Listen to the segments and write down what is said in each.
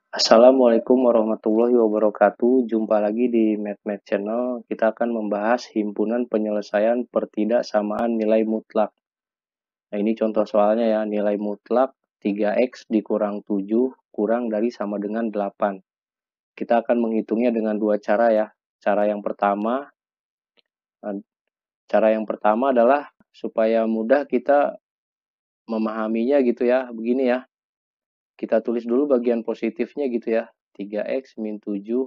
Assalamualaikum warahmatullahi wabarakatuh. Jumpa lagi di MathMath Channel. Kita akan membahas himpunan penyelesaian pertidaksamaan nilai mutlak. Nah, ini contoh soalnya ya. Nilai mutlak 3x dikurang 7 kurang dari sama dengan 8. Kita akan menghitungnya dengan dua cara ya. Cara yang pertama, adalah supaya mudah kita memahaminya gitu ya. Begini ya. Kita tulis dulu bagian positifnya gitu ya. 3x min 7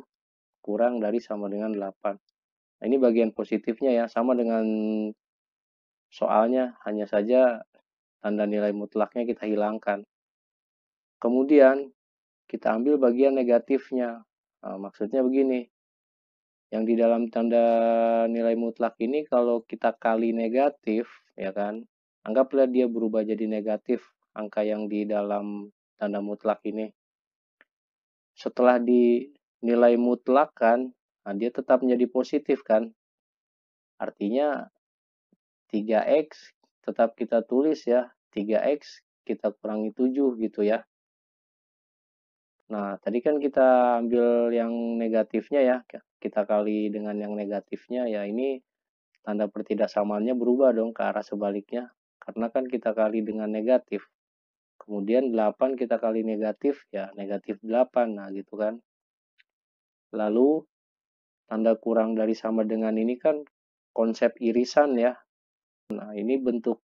kurang dari sama dengan 8. Nah, ini bagian positifnya ya, sama dengan soalnya, hanya saja tanda nilai mutlaknya kita hilangkan. Kemudian, kita ambil bagian negatifnya. Nah, maksudnya begini, yang di dalam tanda nilai mutlak ini kalau kita kali negatif, ya kan, anggaplah dia berubah jadi negatif, angka yang di dalam tanda mutlak ini. Setelah dinilai mutlak kan, nah dia tetap menjadi positif kan. Artinya 3x tetap kita tulis ya, 3x kita kurangi 7 gitu ya. Nah, tadi kan kita ambil yang negatifnya ya, kita kali dengan yang negatifnya ya, ini tanda pertidaksamaannya berubah dong ke arah sebaliknya. Karena kan kita kali dengan negatif. Kemudian 8 kita kali negatif ya, negatif 8. Nah, gitu kan. Lalu tanda kurang dari sama dengan ini kan konsep irisan ya. Nah, ini bentuk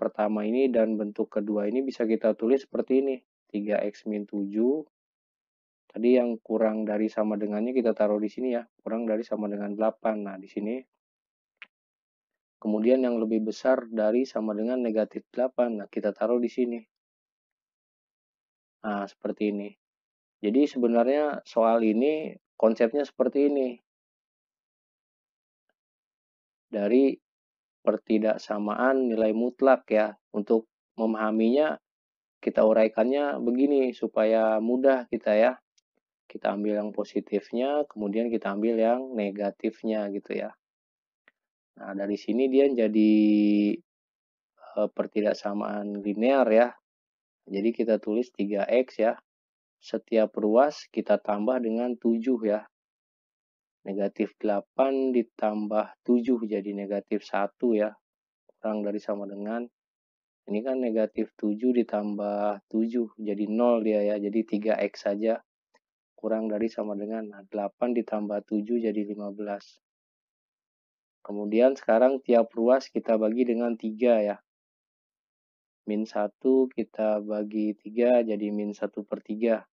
pertama ini dan bentuk kedua ini bisa kita tulis seperti ini. 3x min 7. Tadi yang kurang dari sama dengannya kita taruh di sini ya. Kurang dari sama dengan 8. Nah, di sini. Kemudian yang lebih besar dari sama dengan negatif 8. Nah, kita taruh di sini. Nah, seperti ini. Jadi sebenarnya soal ini konsepnya seperti ini. Dari pertidaksamaan nilai mutlak ya. Untuk memahaminya kita uraikannya begini supaya mudah kita ya. Kita ambil yang positifnya, kemudian kita ambil yang negatifnya gitu ya. Nah, dari sini dia jadi pertidaksamaan linear ya. Jadi kita tulis 3x ya. Setiap ruas kita tambah dengan 7 ya. Negatif 8 ditambah 7 jadi negatif 1 ya. Kurang dari sama dengan, ini kan negatif 7 ditambah 7 jadi 0 dia ya. Jadi 3x saja. Kurang dari sama dengan 8 ditambah 7 jadi 15. Kemudian sekarang tiap ruas kita bagi dengan 3 ya. Min 1 kita bagi 3 jadi min 1/3.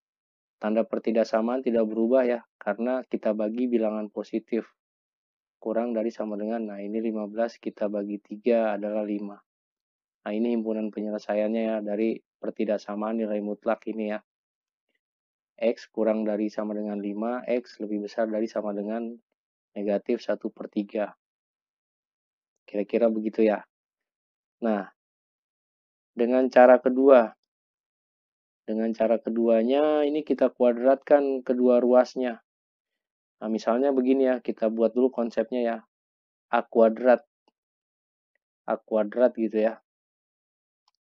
Tanda pertidaksamaan tidak berubah ya, karena kita bagi bilangan positif. Kurang dari sama dengan, nah ini 15 kita bagi 3 adalah 5. Nah, ini himpunan penyelesaiannya ya, dari pertidaksamaan nilai mutlak ini ya. X kurang dari sama dengan 5, X lebih besar dari sama dengan negatif 1/3. Kira-kira begitu ya. Nah, dengan cara keduanya ini kita kuadratkan kedua ruasnya. Nah, misalnya begini ya, kita buat dulu konsepnya ya. A kuadrat gitu ya.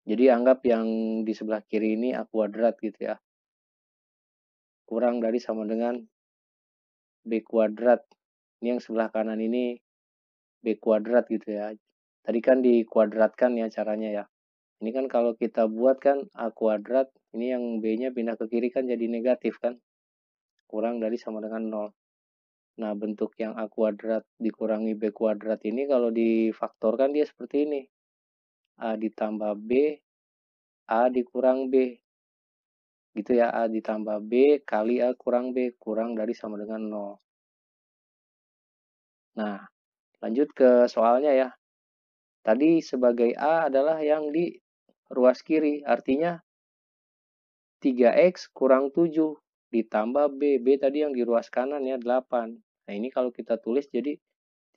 Jadi anggap yang di sebelah kiri ini A kuadrat gitu ya. Kurang dari sama dengan B kuadrat. Ini yang sebelah kanan ini B kuadrat gitu ya. Tadi kan dikuadratkan ya caranya ya. Ini kan kalau kita buat kan A kuadrat, ini yang B-nya pindah ke kiri kan jadi negatif kan. Kurang dari sama dengan 0. Nah, bentuk yang A kuadrat dikurangi B kuadrat ini kalau difaktorkan dia seperti ini. A ditambah B, A dikurang B. Gitu ya, A ditambah B kali A kurang B, kurang dari sama dengan 0. Nah, lanjut ke soalnya ya. Tadi sebagai A adalah yang di ruas kiri, artinya 3x kurang 7 ditambah B. B tadi yang di ruas kanan ya, 8. Nah, ini kalau kita tulis jadi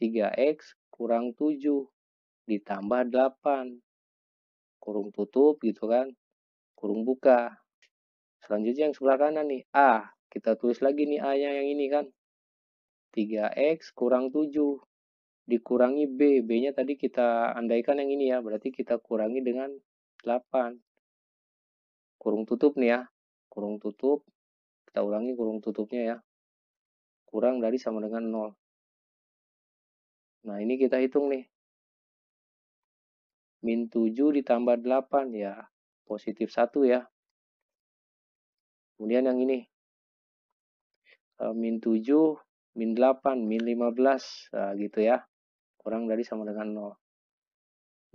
3x kurang 7 ditambah 8. Kurung tutup gitu kan, kurung buka. Selanjutnya yang sebelah kanan nih, A. Kita tulis lagi nih A-nya yang ini kan. 3x kurang 7 dikurangi B. B-nya tadi kita andaikan yang ini ya, berarti kita kurangi dengan 8. Kurung tutup nih ya, kurung tutup. Kita ulangi kurung tutupnya ya. Kurang dari sama dengan 0. Nah, ini kita hitung nih. Min 7 ditambah 8 ya positif 1 ya. Kemudian yang ini. Min 7, min 8, min 15. Nah, gitu ya. Kurang dari sama dengan 0.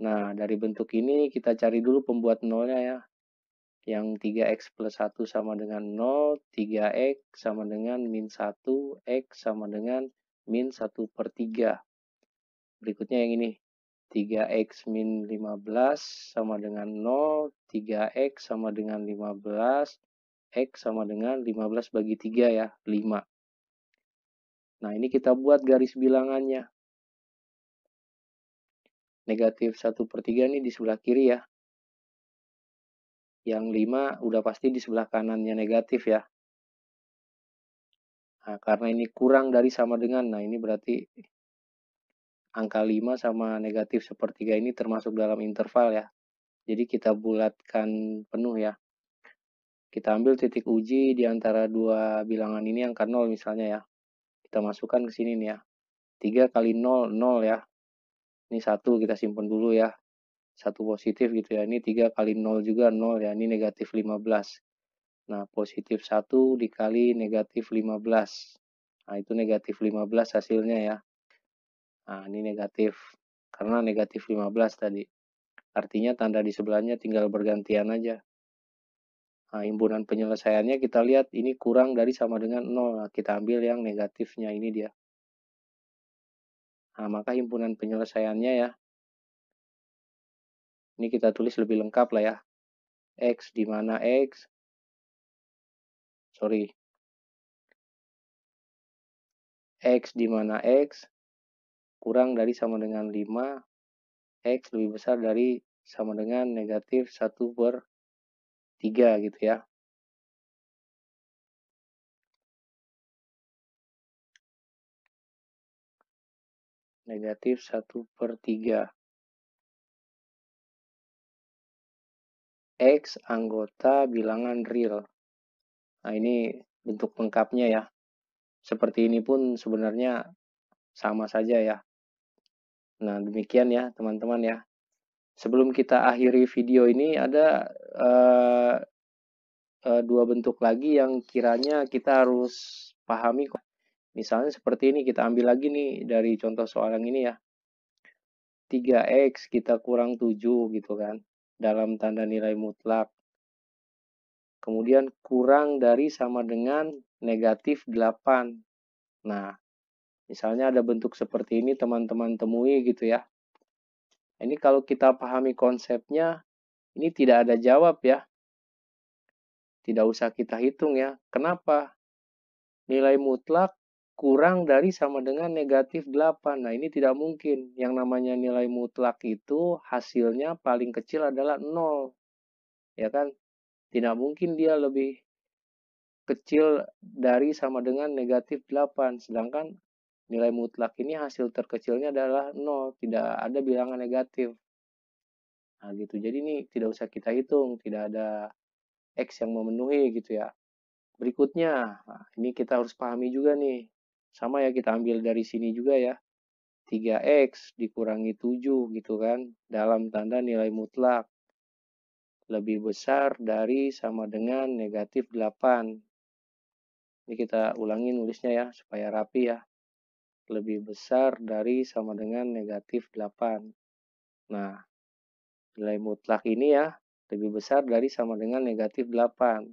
Nah, dari bentuk ini kita cari dulu pembuat nolnya ya. Yang 3x plus 1 sama dengan 0, 3x sama dengan min 1, x sama dengan min 1 per 3. Berikutnya yang ini. 3x min 15 sama dengan 0, 3x sama dengan 15, x sama dengan 15 bagi 3 ya, 5. Nah, ini kita buat garis bilangannya. Negatif 1 per 3 ini di sebelah kiri ya. Yang 5 udah pasti di sebelah kanannya negatif ya. Nah, karena ini kurang dari sama dengan, nah ini berarti angka 5 sama negatif sepertiga ini termasuk dalam interval ya. Jadi kita bulatkan penuh ya. Kita ambil titik uji di antara dua bilangan ini angka 0 misalnya ya. Kita masukkan ke sini nih ya. 3 kali 0, 0 ya. Ini 1 kita simpan dulu ya. 1 positif gitu ya. Ini 3 kali 0 juga 0 ya. Ini negatif 15. Nah, positif 1 dikali negatif 15. Nah, itu negatif 15 hasilnya ya. Nah, ini negatif. Karena negatif 15 tadi. Artinya tanda di sebelahnya tinggal bergantian aja. Nah, himpunan penyelesaiannya kita lihat ini kurang dari sama dengan 0. Nah, kita ambil yang negatifnya, ini dia. Nah, maka himpunan penyelesaiannya ya. Ini kita tulis lebih lengkap lah ya. X di mana X. Sorry. X di mana X kurang dari sama dengan 5. X lebih besar dari sama dengan negatif 1 per 3 gitu ya. Negatif 1 per 3. X anggota bilangan real. Nah, ini bentuk lengkapnya ya. Seperti ini pun sebenarnya sama saja ya. Nah, demikian ya teman-teman ya. Sebelum kita akhiri video ini ada dua bentuk lagi yang kiranya kita harus pahami. Misalnya seperti ini, kita ambil lagi nih dari contoh soal yang ini ya. 3x kita kurang 7 gitu kan. Dalam tanda nilai mutlak. Kemudian kurang dari sama dengan negatif 8. Nah, misalnya ada bentuk seperti ini teman-teman temui gitu ya. Ini kalau kita pahami konsepnya, ini tidak ada jawab ya. Tidak usah kita hitung ya. Kenapa? Nilai mutlak kurang dari sama dengan negatif 8. Nah, ini tidak mungkin. Yang namanya nilai mutlak itu hasilnya paling kecil adalah 0. Ya kan? Tidak mungkin dia lebih kecil dari sama dengan negatif 8. Sedangkan nilai mutlak ini hasil terkecilnya adalah 0. Tidak ada bilangan negatif. Nah, gitu. Jadi ini tidak usah kita hitung. Tidak ada X yang memenuhi gitu ya. Berikutnya, nah, ini kita harus pahami juga nih. Sama ya, kita ambil dari sini juga ya. 3x dikurangi 7 gitu kan. Dalam tanda nilai mutlak. Lebih besar dari sama dengan negatif 8. Ini kita ulangi nulisnya ya, supaya rapi ya. Lebih besar dari sama dengan negatif 8. Nah, nilai mutlak ini ya, lebih besar dari sama dengan negatif 8.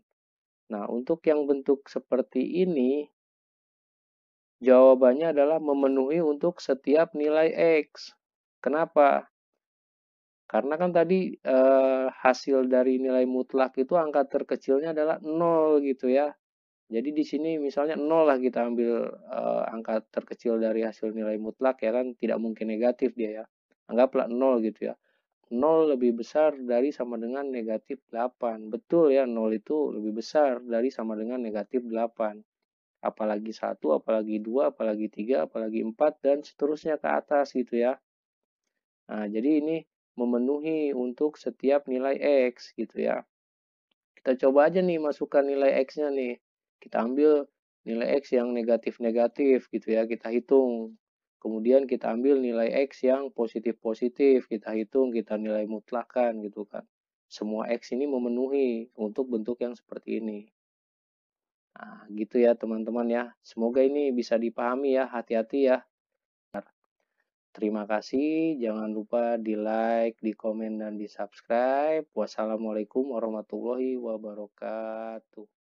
Nah, untuk yang bentuk seperti ini, jawabannya adalah memenuhi untuk setiap nilai X. Kenapa? Karena kan tadi hasil dari nilai mutlak itu angka terkecilnya adalah 0 gitu ya. Jadi di sini misalnya 0 lah kita ambil angka terkecil dari hasil nilai mutlak ya kan, tidak mungkin negatif dia ya. Anggaplah 0 gitu ya. 0 lebih besar dari sama dengan negatif 8. Betul ya, 0 itu lebih besar dari sama dengan negatif 8. Apalagi 1, apalagi 2, apalagi 3, apalagi 4, dan seterusnya ke atas gitu ya. Nah, jadi ini memenuhi untuk setiap nilai X gitu ya. Kita coba aja nih masukkan nilai X-nya nih. Kita ambil nilai X yang negatif-negatif gitu ya, kita hitung. Kemudian kita ambil nilai X yang positif-positif, kita hitung, kita nilai mutlakkan gitu kan. Semua X ini memenuhi untuk bentuk yang seperti ini. Nah, gitu ya teman-teman ya. Semoga ini bisa dipahami ya, hati-hati ya. Terima kasih, jangan lupa di like, di komen, dan di subscribe. Wassalamualaikum warahmatullahi wabarakatuh.